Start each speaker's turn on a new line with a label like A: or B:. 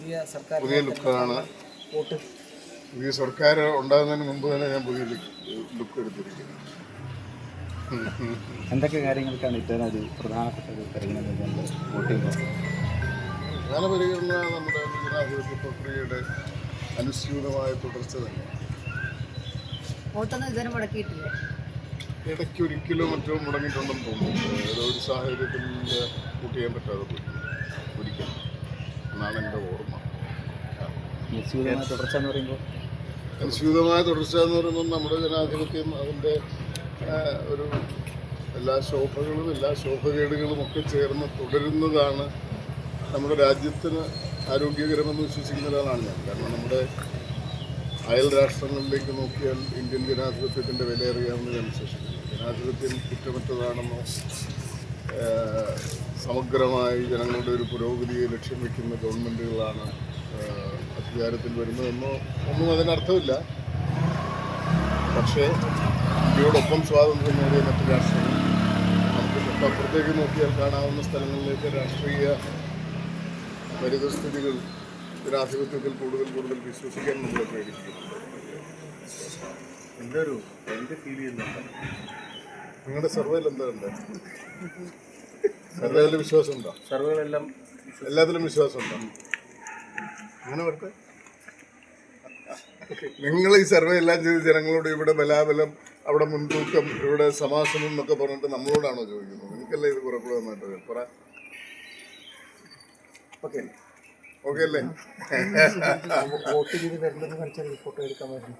A: പുതിയ ലുക്കാണ്. പുതിയ സർക്കാർ ഉണ്ടാകുന്നതിന് മുമ്പ് തന്നെ ഞാൻ പുതിയ ലുക്ക് എടുത്തിരിക്കുന്നു.
B: എന്തൊക്കെ കാര്യങ്ങൾക്കാണ് ഇത്തരം ഒരു പ്രധാനപ്പെട്ട ഒരു പരിഗണന വോട്ടിംഗ്?
A: പ്രധാന പരിഗണന നമ്മുടെ ജനാധിപത്യ പ്രക്രിയയുടെ അനുസ്യൂതമായ തുടർച്ച തന്നെ. ഇടയ്ക്ക് ഒരിക്കലും മറ്റോ മുടങ്ങിയിട്ടുണ്ടെന്ന് തോന്നുന്നു. ഏതോ ഒരു സാഹചര്യത്തിൽ വോട്ട് ചെയ്യാൻ പറ്റാതെ പോയി ഒരിക്കലും എന്നാണ് എൻ്റെ ഓർമ്മ.
B: അനുസ്യൂതമായ തുടർച്ച എന്ന് പറയുമ്പോൾ
A: നമ്മുടെ ജനാധിപത്യം അതിൻ്റെ ഒരു എല്ലാ ശോഭകളും എല്ലാ ശോഭകേടുകളും ഒക്കെ ചേർന്ന് തുടരുന്നതാണ് നമ്മുടെ രാജ്യത്തിന് ആരോഗ്യകരമെന്ന് വിശ്വസിക്കുന്ന ഒരാളാണ് ഞാൻ. കാരണം നമ്മുടെ അയൽ രാഷ്ട്രങ്ങളിലേക്ക് നോക്കിയാൽ ഇന്ത്യൻ ജനാധിപത്യത്തിൻ്റെ വില അറിയാമെന്ന് ഞാൻ വിശ്വസിക്കുന്നു. ജനാധിപത്യം കുറ്റമറ്റതാണെന്നോ സമഗ്രമായി ജനങ്ങളുടെ ഒരു പുരോഗതിയെ ലക്ഷ്യം വയ്ക്കുന്ന ഗവൺമെൻറ്റുകളാണ് അധികാരത്തിൽ വരുന്നതെന്നോ ഒന്നും അതിനർത്ഥമില്ല. പക്ഷേ ഇന്ത്യയോടൊപ്പം സ്വാതന്ത്ര്യം നേടിയ മറ്റ് രാഷ്ട്രങ്ങൾ നമുക്ക് തൊട്ടപ്പുറത്തേക്ക് നോക്കിയാൽ കാണാവുന്ന സ്ഥലങ്ങളിലേക്ക് രാഷ്ട്രീയ പരിതസ്ഥിതികൾ ജനാധിപത്യത്തിൽ കൂടുതൽ വിശ്വസിക്കാൻ നമ്മളെ പ്രേരിപ്പിക്കുന്നുണ്ട്.
C: എൻ്റെ ഫീൽ ചെയ്യുന്നുണ്ട്.
A: നിങ്ങളുടെ സർവേയിൽ എന്താ ഉണ്ട്? സർവേയിൽ വിശ്വാസമുണ്ടോ?
C: സർവേകളെല്ലാം
A: എല്ലാത്തിലും വിശ്വാസമുണ്ടോ? അങ്ങനെ വരട്ടെ. നിങ്ങൾ ഈ സർവേ എല്ലാം ചെയ്ത് ജനങ്ങളോട് ഇവിടെ ബലാബലം, അവിടെ മുൻതൂക്കം, ഇവിടെ സമാസനം എന്നൊക്കെ പറഞ്ഞിട്ട് നമ്മളോടാണോ ചോദിക്കുന്നത്? നിങ്ങൾക്കല്ലേ ഇത് കുറെ കൂടെ നന്നായിട്ട് പറ. ഓക്കെ അല്ലേ?
D: വോട്ട് ചെയ്ത് വരുന്നത് കാണിച്ചാൽ ഫോട്ടോ എടുക്കാൻ പറ്റും.